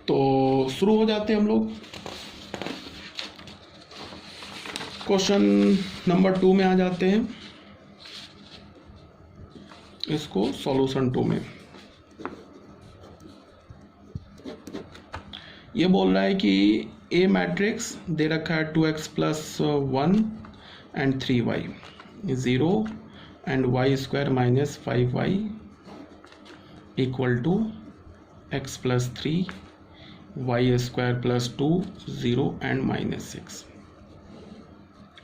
तो शुरू हो जाते हैं हम लोग। क्वेश्चन नंबर 2 में आ जाते हैं, इसको सॉल्यूशन 2 में ये बोल रहा है कि ए मैट्रिक्स दे रखा है 2x + 1 and 3y 0 and y² - 5y = x + 3 y² + 2 0 and -6।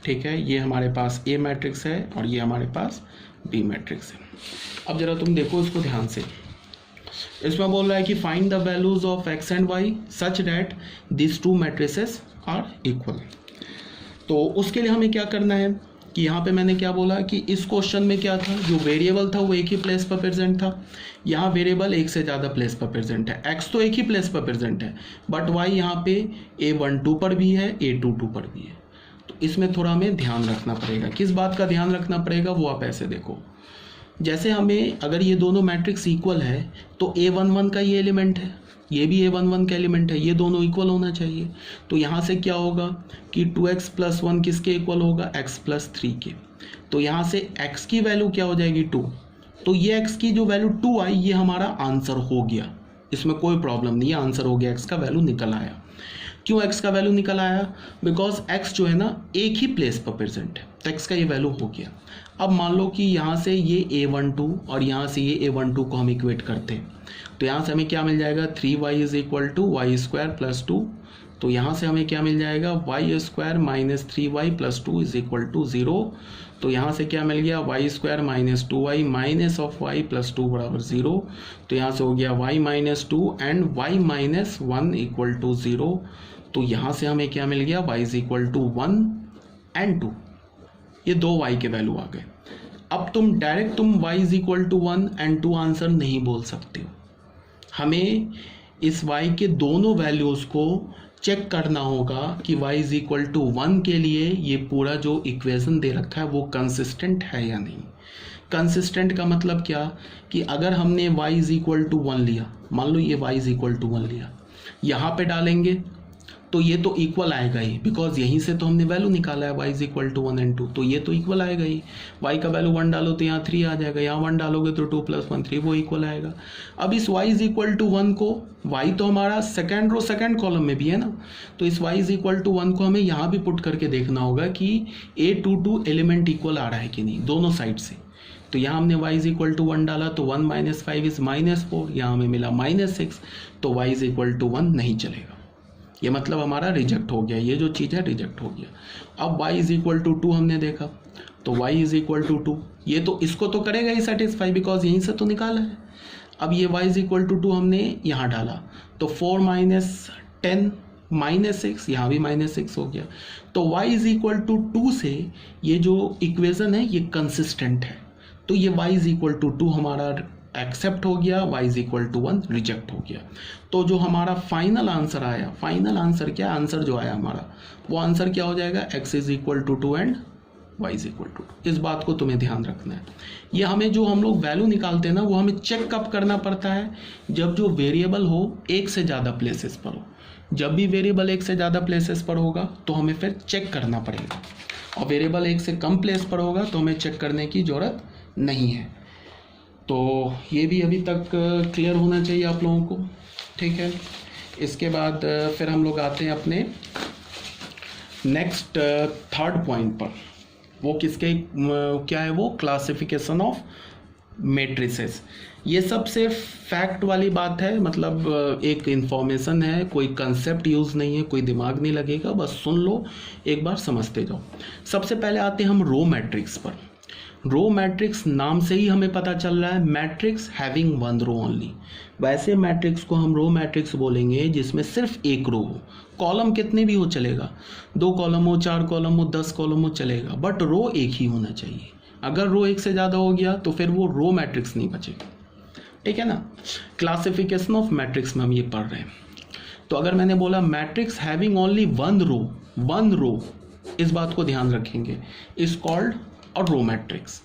ठीक है, ये हमारे पास ए मैट्रिक्स है और ये हमारे पास बी मैट्रिक्स है। अब जरा तुम देखो इसको ध्यान से। इसमें बोल रहा है कि find the values of x and y such that this two matrices are equal. तो उसके लिए हमें क्या करना है कि यहाँ पे मैंने क्या बोला कि इस क्वेश्चन में क्या था, जो वेरिएबल था वो एक ही प्लेस पर प्रेजेंट था। यहाँ वेरिएबल एक से ज़्यादा प्लेस पर प्रेजेंट है। x तो एक ही प्लेस पर प्रेजेंट है, बट y यहाँ पे A12 पर भी है, A22 पर भी है। तो इसमें थोड़ा हमें ध्यान रखना पड़ेगा। किस बात का ध्यान रखना पड़ेगा वो आप ऐसे देखो, जैसे हमें अगर ये दोनों मैट्रिक्स इक्वल है तो A11 का ये एलिमेंट है, ये भी A11 का एलिमेंट है, ये दोनों इक्वल होना चाहिए। तो यहाँ से क्या होगा कि 2x + 1 किसके इक्वल होगा, x + 3 के। तो यहाँ से x की वैल्यू क्या हो जाएगी 2। तो ये x की जो वैल्यू 2 आई ये हमारा आंसर हो गया, इसमें कोई प्रॉब्लम नहीं है, आंसर हो गया, x का वैल्यू निकल आया। क्यों x का वैल्यू निकल आया, बिकॉज x जो है ना एक ही प्लेस पर प्रेजेंट है, तो x का ये वैल्यू हो गया। अब मान लो कि यहाँ से ये A12 और यहाँ से ये A12 को हम इक्वेट करते हैं, तो यहाँ से हमें क्या मिल जाएगा 3y = y² + 2। तो यहाँ से हमें क्या मिल जाएगा y² - 3y + 2 = 0। तो यहाँ से क्या मिल गया y² - 2y -y + 2 = 0। तो यहाँ से हो गया y - 2 एंड y - 1 = 0। तो यहाँ से हमें क्या मिल गया y = 1 एंड 2, ये दो y के वैल्यू आ गए। अब तुम डायरेक्ट y = 1 एंड 2 आंसर नहीं बोल सकते हो, हमें इस y के दोनों वैल्यूज़ को चेक करना होगा कि y = 1 के लिए ये पूरा जो इक्वेशन दे रखा है वो कंसिस्टेंट है या नहीं। कंसिस्टेंट का मतलब क्या कि अगर हमने y = 1 लिया, मान लो ये y = 1 लिया, यहाँ पे डालेंगे तो ये तो इक्वल आएगा ही, बिकॉज यहीं से तो हमने वैल्यू निकाला है y = 1 एंड 2, तो ये तो इक्वल आएगा ही। y का वैल्यू 1 डालो तो यहाँ 3 आ जाएगा, यहाँ 1 डालोगे तो 2 + 1 3, वो इक्वल आएगा। अब इस y = 1 को, y तो हमारा सेकेंड रो सेकेंड कॉलम में भी है ना, तो इस y = 1 को हमें यहाँ भी पुट करके देखना होगा कि A22 एलिमेंट इक्वल आ रहा है कि नहीं दोनों साइड से। तो यहाँ हमने y = 1 डाला तो 1 - 5 = -4, यहाँ हमें मिला -6, तो y = 1 नहीं चलेगा, ये मतलब हमारा रिजेक्ट हो गया, ये जो चीज़ है रिजेक्ट हो गया। अब y = 2 हमने देखा, तो y = 2, ये तो इसको तो करेगा ही सेटिस्फाई, बिकॉज यहीं से तो निकाला है। अब ये y = 2 हमने यहाँ डाला तो 4 - 10 -6, यहाँ भी -6 हो गया। तो y = 2 से ये जो इक्वेशन है ये कंसिस्टेंट है, तो ये y = 2 हमारा एक्सेप्ट हो गया, y = 1 रिजेक्ट हो गया। तो जो हमारा फाइनल आंसर आया, फाइनल आंसर क्या, आंसर जो आया हमारा वो आंसर क्या हो जाएगा x = 2 एंड y = 2। इस बात को तुम्हें ध्यान रखना है। ये हमें जो हम लोग वैल्यू निकालते हैं ना वो हमें चेक कब करना पड़ता है, जब जो वेरिएबल हो एक से ज़्यादा प्लेसेस पर हो। जब भी वेरिएबल एक से ज़्यादा प्लेसेस पर होगा तो हमें फिर चेक करना पड़ेगा, और वेरिएबल एक से कम प्लेस पर होगा तो हमें चेक करने की ज़रूरत नहीं है। तो ये भी अभी तक क्लियर होना चाहिए आप लोगों को, ठीक है। इसके बाद फिर हम लोग आते हैं अपने नेक्स्ट थर्ड पॉइंट पर। वो किसके क्या है, वो क्लासिफिकेशन ऑफ मैट्रिसेस। ये सब सिर्फ फैक्ट वाली बात है, मतलब एक इंफॉर्मेशन है, कोई कंसेप्ट यूज़ नहीं है, कोई दिमाग नहीं लगेगा, बस सुन लो एक बार, समझते जाओ। सबसे पहले आते हैं हम रो मैट्रिक्स पर। रो मैट्रिक्स नाम से ही हमें पता चल रहा है मैट्रिक्स हैविंग 1 रो ओनली। वैसे मैट्रिक्स को हम रो मैट्रिक्स बोलेंगे जिसमें सिर्फ एक रो हो, कॉलम कितने भी हो चलेगा, 2 कॉलम हो, 4 कॉलम हो, 10 कॉलम हो चलेगा, बट रो एक ही होना चाहिए। अगर रो एक से ज़्यादा हो गया तो फिर वो रो मैट्रिक्स नहीं बचेगा, ठीक है ना। क्लासिफिकेशन ऑफ मैट्रिक्स में हम ये पढ़ रहे हैं। तो अगर मैंने बोला मैट्रिक्स हैविंग ओनली 1 रो, इस बात को ध्यान रखेंगे, इज कॉल्ड और रो मैट्रिक्स।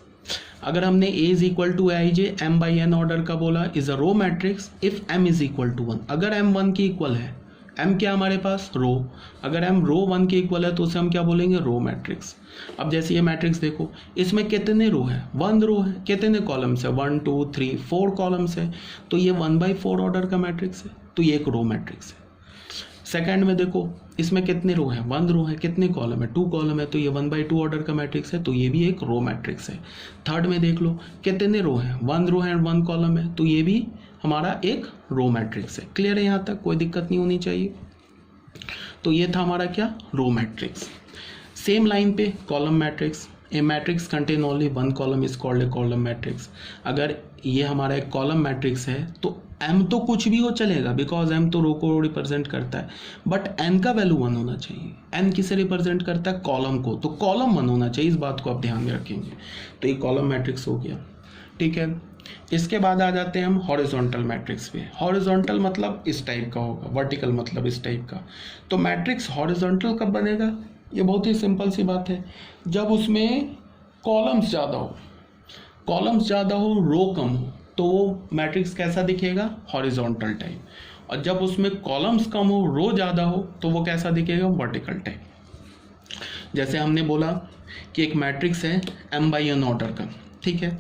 अगर हमने A is equal to IJ M by N order का बोला is a row matrix if M is equal to 1, अगर M 1 के इक्वल है, M क्या हमारे पास रो, अगर M रो 1 के इक्वल है तो उसे हम क्या बोलेंगे रो मैट्रिक्स। अब जैसे ये मैट्रिक्स देखो, इसमें कितने रो है, 1 रो है, कितने कॉलम्स है 1 2 3 4 कॉलम्स है, तो ये 1/4 ऑर्डर का मैट्रिक्स है, तो ये एक रो मैट्रिक्स है। सेकंड में देखो इसमें कितने रो है, 1 रो है, कितने कॉलम है 2 कॉलम है, तो ये 1/2 ऑर्डर का मैट्रिक्स है, तो ये भी एक रो मैट्रिक्स है। थर्ड में देख लो कितने रो है, 1 रो है एंड 1 कॉलम है, तो ये भी हमारा एक रो मैट्रिक्स है। क्लियर है, यहाँ तक कोई दिक्कत नहीं होनी चाहिए। तो ये था हमारा क्या, रो मैट्रिक्स। सेम लाइन पे column matrix, A matrix contain only 1 column is called a column matrix. अगर ये हमारा एक कॉलम मैट्रिक्स है तो M तो कुछ भी हो चलेगा, बिकॉज M तो रो को रिप्रेजेंट करता है, बट N का वैल्यू 1 होना चाहिए। N किसे रिप्रेजेंट करता है, कॉलम को, तो कॉलम 1 होना चाहिए, इस बात को आप ध्यान में रखेंगे। तो ये कॉलम मैट्रिक्स हो गया, ठीक है। इसके बाद आ जाते हैं हम हॉरिजॉन्टल मैट्रिक्स पे। हॉरिजॉन्टल मतलब इस टाइप का होगा, वर्टिकल मतलब इस टाइप का। तो मैट्रिक्स हॉरिजॉन्टल कब बनेगा, ये बहुत ही सिंपल सी बात है, जब उसमें कॉलम्स ज़्यादा हो, कॉलम्स ज़्यादा हो रो कम हो, तो वो मैट्रिक्स कैसा दिखेगा, हॉरिजॉन्टल टाइप। और जब उसमें कॉलम्स कम हो रो ज़्यादा हो तो वो कैसा दिखेगा, वर्टिकल टाइप। जैसे हमने बोला कि एक मैट्रिक्स है M बाई N ऑर्डर का, ठीक है।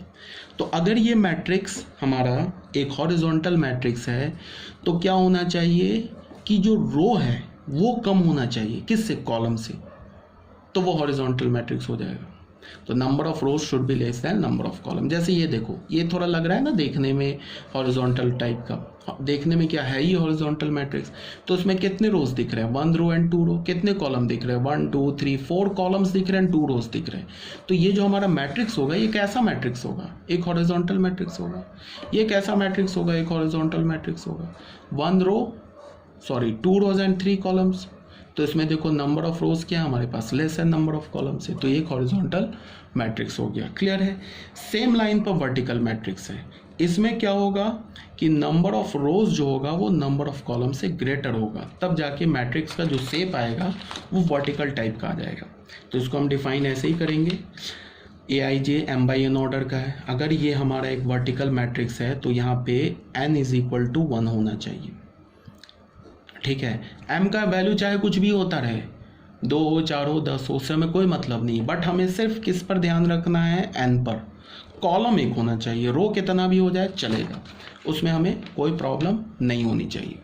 तो अगर ये मैट्रिक्स हमारा एक हॉरिजॉन्टल मैट्रिक्स है तो क्या होना चाहिए कि जो रो है वो कम होना चाहिए, किससे, कॉलम से, तो वो हॉरिजॉन्टल मैट्रिक्स हो जाएगा। तो number of rose should be less than number of column. जैसे ये देखो, ये थोड़ा लग रहा है ना देखने में हॉरिजॉन्टल टाइप का, देखने में क्या है, ये हॉरिजॉन्टल मैट्रिक्स, तो उसमें कितने रोज दिख रहे हैं, 1 रो एंड 2 रो, कितने कॉलम दिख रहे हैं 1 2 3 4 कॉलम्स दिख रहे हैं एंड 2 रोज दिख रहे हैं। तो ये जो हमारा मैट्रिक्स होगा ये कैसा मैट्रिक्स होगा, एक हॉरिजॉन्टल मैट्रिक्स होगा। ये कैसा मैट्रिक्स होगा, एक हॉरिजॉन्टल मैट्रिक्स होगा। 2 रोज एंड 3 कॉलम्स, तो इसमें देखो नंबर ऑफ रोज क्या है हमारे पास, less n number of column से, तो ये एक हॉरिजॉन्टल मैट्रिक्स हो गया। क्लियर है। सेम लाइन पर वर्टिकल मैट्रिक्स है, इसमें क्या होगा कि नंबर ऑफ रोज जो होगा वो नंबर ऑफ कॉलम से ग्रेटर होगा, तब जाके मैट्रिक्स का जो शेप आएगा वो वर्टिकल टाइप का आ जाएगा। तो इसको हम डिफाइन ऐसे ही करेंगे, AIJ M by N order का है, अगर ये हमारा एक वर्टिकल मैट्रिक्स है तो यहाँ पे N इज इक्वल टू 1 होना चाहिए, ठीक है। M का वैल्यू चाहे कुछ भी होता रहे, 2 हो 4 हो 10 हो, उससे हमें कोई मतलब नहीं, बट हमें सिर्फ किस पर ध्यान रखना है, N पर। कॉलम एक होना चाहिए, रो कितना भी हो जाए चलेगा, उसमें हमें कोई प्रॉब्लम नहीं होनी चाहिए।